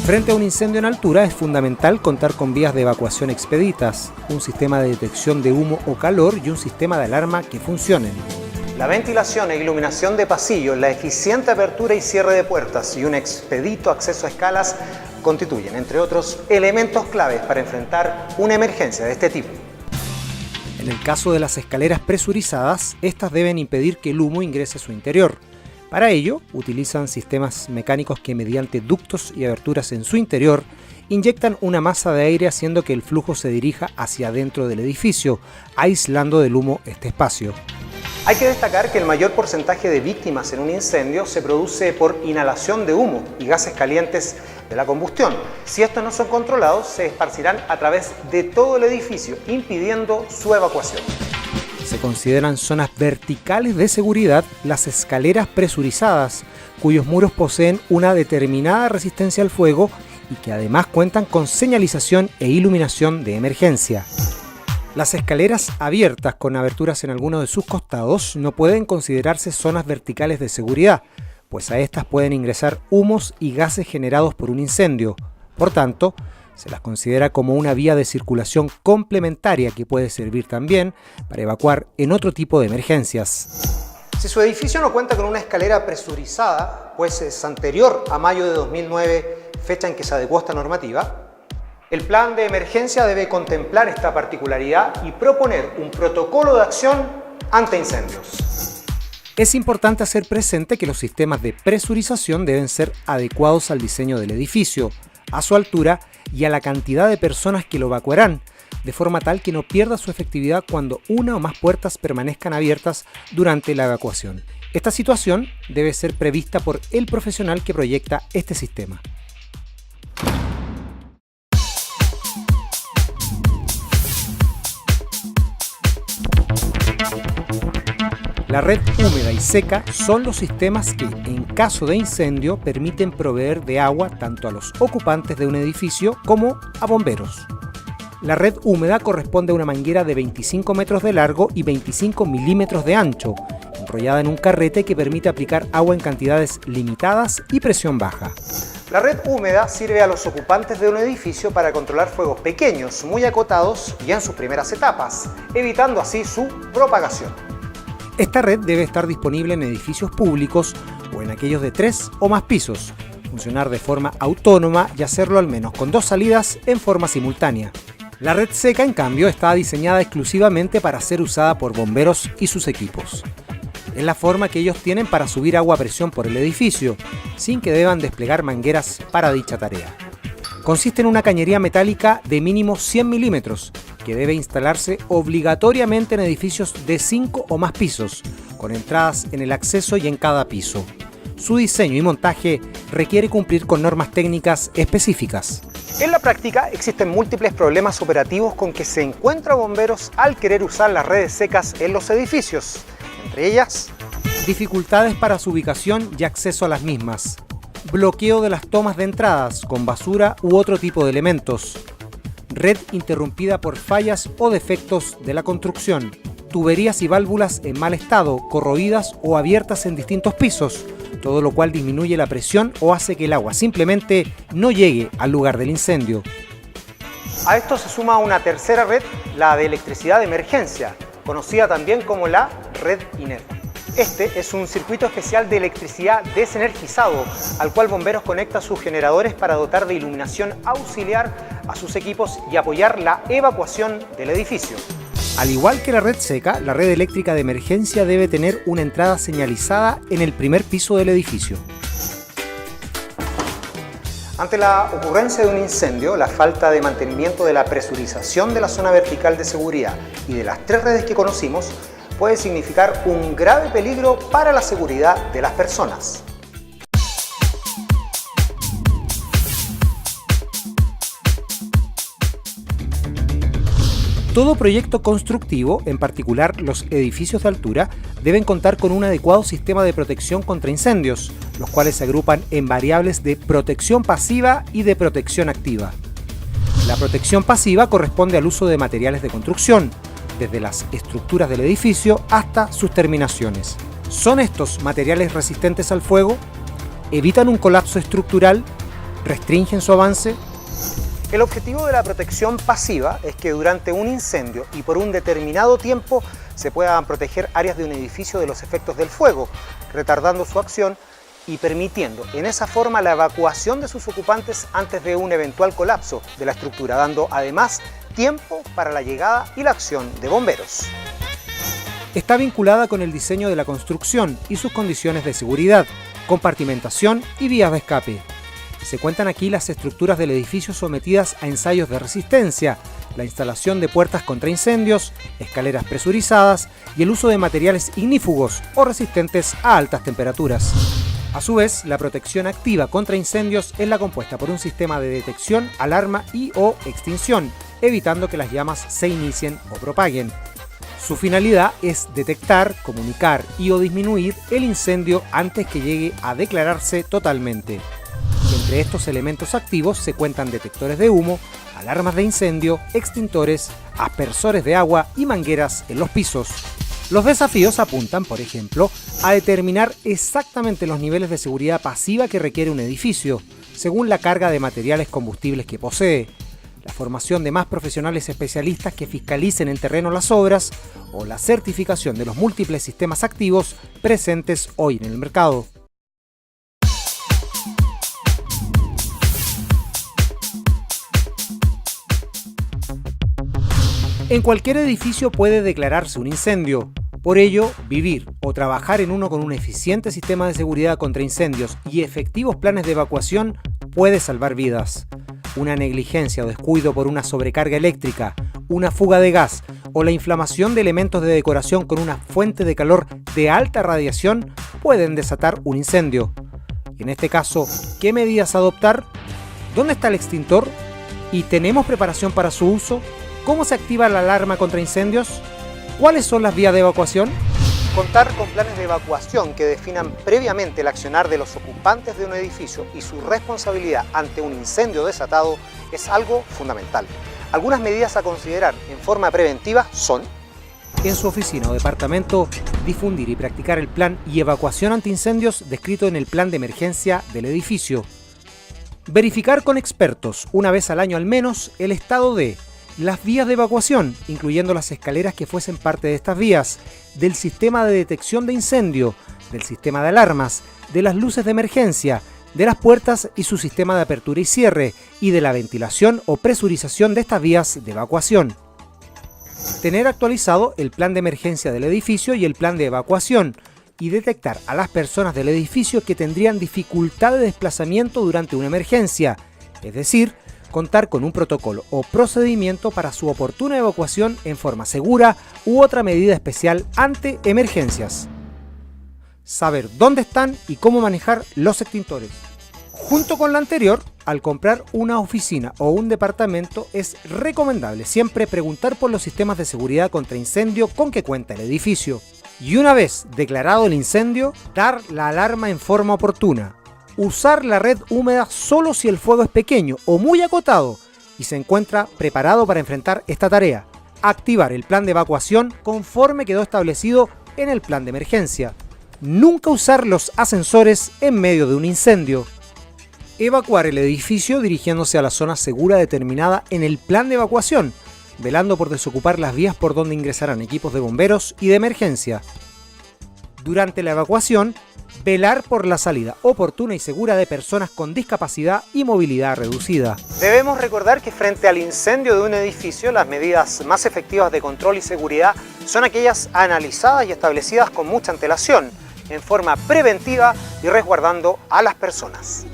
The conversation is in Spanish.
Frente a un incendio en altura es fundamental contar con vías de evacuación expeditas, un sistema de detección de humo o calor y un sistema de alarma que funcionen. La ventilación e iluminación de pasillos, la eficiente apertura y cierre de puertas y un expedito acceso a escalas constituyen, entre otros, elementos claves para enfrentar una emergencia de este tipo. En el caso de las escaleras presurizadas, estas deben impedir que el humo ingrese a su interior. Para ello, utilizan sistemas mecánicos que mediante ductos y aberturas en su interior inyectan una masa de aire haciendo que el flujo se dirija hacia adentro del edificio, aislando del humo este espacio. Hay que destacar que el mayor porcentaje de víctimas en un incendio se produce por inhalación de humo y gases calientes de la combustión. Si estos no son controlados, se esparcirán a través de todo el edificio, impidiendo su evacuación. Se consideran zonas verticales de seguridad las escaleras presurizadas, cuyos muros poseen una determinada resistencia al fuego y que además cuentan con señalización e iluminación de emergencia. Las escaleras abiertas con aberturas en alguno de sus costados no pueden considerarse zonas verticales de seguridad, pues a estas pueden ingresar humos y gases generados por un incendio. Por tanto, se las considera como una vía de circulación complementaria que puede servir también para evacuar en otro tipo de emergencias. Si su edificio no cuenta con una escalera presurizada, pues es anterior a mayo de 2009, fecha en que se adecuó esta normativa, el plan de emergencia debe contemplar esta particularidad y proponer un protocolo de acción ante incendios. Es importante hacer presente que los sistemas de presurización deben ser adecuados al diseño del edificio, a su altura y a la cantidad de personas que lo evacuarán, de forma tal que no pierda su efectividad cuando una o más puertas permanezcan abiertas durante la evacuación. Esta situación debe ser prevista por el profesional que proyecta este sistema. La red húmeda y seca son los sistemas que, en caso de incendio, permiten proveer de agua tanto a los ocupantes de un edificio como a bomberos. La red húmeda corresponde a una manguera de 25 metros de largo y 25 milímetros de ancho, enrollada en un carrete que permite aplicar agua en cantidades limitadas y presión baja. La red húmeda sirve a los ocupantes de un edificio para controlar fuegos pequeños, muy acotados y en sus primeras etapas, evitando así su propagación. Esta red debe estar disponible en edificios públicos o en aquellos de 3 o más pisos, funcionar de forma autónoma y hacerlo al menos con 2 salidas en forma simultánea. La red seca, en cambio, está diseñada exclusivamente para ser usada por bomberos y sus equipos. Es la forma que ellos tienen para subir agua a presión por el edificio, sin que deban desplegar mangueras para dicha tarea. Consiste en una cañería metálica de mínimo 100 milímetros, que debe instalarse obligatoriamente en edificios de 5 o más pisos, con entradas en el acceso y en cada piso. Su diseño y montaje requiere cumplir con normas técnicas específicas. En la práctica existen múltiples problemas operativos con que se encuentran bomberos al querer usar las redes secas en los edificios, entre ellas dificultades para su ubicación y acceso a las mismas, bloqueo de las tomas de entradas con basura u otro tipo de elementos, red interrumpida por fallas o defectos de la construcción, tuberías y válvulas en mal estado, corroídas o abiertas en distintos pisos, todo lo cual disminuye la presión o hace que el agua simplemente no llegue al lugar del incendio. A esto se suma una tercera red, la de electricidad de emergencia, conocida también como la red INER. Este es un circuito especial de electricidad desenergizado, al cual bomberos conectan sus generadores para dotar de iluminación auxiliar a sus equipos y apoyar la evacuación del edificio. Al igual que la red seca, la red eléctrica de emergencia debe tener una entrada señalizada en el primer piso del edificio. Ante la ocurrencia de un incendio, la falta de mantenimiento de la presurización de la zona vertical de seguridad y de las 3 redes que conocimos puede significar un grave peligro para la seguridad de las personas. Todo proyecto constructivo, en particular los edificios de altura, deben contar con un adecuado sistema de protección contra incendios, los cuales se agrupan en variables de protección pasiva y de protección activa. La protección pasiva corresponde al uso de materiales de construcción, desde las estructuras del edificio hasta sus terminaciones. ¿Son estos materiales resistentes al fuego? ¿Evitan un colapso estructural? restringen su avance? El objetivo de la protección pasiva es que durante un incendio y por un determinado tiempo se puedan proteger áreas de un edificio de los efectos del fuego, retardando su acción y permitiendo en esa forma la evacuación de sus ocupantes antes de un eventual colapso de la estructura, dando además tiempo para la llegada y la acción de bomberos. Está vinculada con el diseño de la construcción y sus condiciones de seguridad, compartimentación y vías de escape. Se cuentan aquí las estructuras del edificio sometidas a ensayos de resistencia, la instalación de puertas contra incendios, escaleras presurizadas y el uso de materiales ignífugos o resistentes a altas temperaturas. A su vez, la protección activa contra incendios es la compuesta por un sistema de detección, alarma y/o extinción, evitando que las llamas se inicien o propaguen. Su finalidad es detectar, comunicar y/o disminuir el incendio antes que llegue a declararse totalmente. Entre estos elementos activos se cuentan detectores de humo, alarmas de incendio, extintores, aspersores de agua y mangueras en los pisos. Los desafíos apuntan, por ejemplo, a determinar exactamente los niveles de seguridad pasiva que requiere un edificio, según la carga de materiales combustibles que posee, la formación de más profesionales especialistas que fiscalicen en terreno las obras o la certificación de los múltiples sistemas activos presentes hoy en el mercado. En cualquier edificio puede declararse un incendio. Por ello, vivir o trabajar en uno con un eficiente sistema de seguridad contra incendios y efectivos planes de evacuación puede salvar vidas. Una negligencia o descuido por una sobrecarga eléctrica, una fuga de gas o la inflamación de elementos de decoración con una fuente de calor de alta radiación pueden desatar un incendio. En este caso, ¿qué medidas adoptar? ¿Dónde está el extintor? ¿Y tenemos preparación para su uso? ¿Cómo se activa la alarma contra incendios? ¿Cuáles son las vías de evacuación? Contar con planes de evacuación que definan previamente el accionar de los ocupantes de un edificio y su responsabilidad ante un incendio desatado es algo fundamental. Algunas medidas a considerar en forma preventiva son: en su oficina o departamento, difundir y practicar el plan y evacuación antiincendios descrito en el plan de emergencia del edificio. Verificar con expertos, una vez al año al menos, el estado de las vías de evacuación, incluyendo las escaleras que fuesen parte de estas vías, del sistema de detección de incendio, del sistema de alarmas, de las luces de emergencia, de las puertas y su sistema de apertura y cierre, y de la ventilación o presurización de estas vías de evacuación. Tener actualizado el plan de emergencia del edificio y el plan de evacuación, y detectar a las personas del edificio que tendrían dificultad de desplazamiento durante una emergencia, es decir, contar con un protocolo o procedimiento para su oportuna evacuación en forma segura u otra medida especial ante emergencias. Saber dónde están y cómo manejar los extintores. Junto con lo anterior, al comprar una oficina o un departamento es recomendable siempre preguntar por los sistemas de seguridad contra incendio con que cuenta el edificio. Y una vez declarado el incendio, dar la alarma en forma oportuna. Usar la red húmeda solo si el fuego es pequeño o muy acotado y se encuentra preparado para enfrentar esta tarea. Activar el plan de evacuación conforme quedó establecido en el plan de emergencia. Nunca usar los ascensores en medio de un incendio. Evacuar el edificio dirigiéndose a la zona segura determinada en el plan de evacuación, velando por desocupar las vías por donde ingresarán equipos de bomberos y de emergencia. Durante la evacuación, velar por la salida oportuna y segura de personas con discapacidad y movilidad reducida. Debemos recordar que frente al incendio de un edificio, las medidas más efectivas de control y seguridad son aquellas analizadas y establecidas con mucha antelación, en forma preventiva y resguardando a las personas.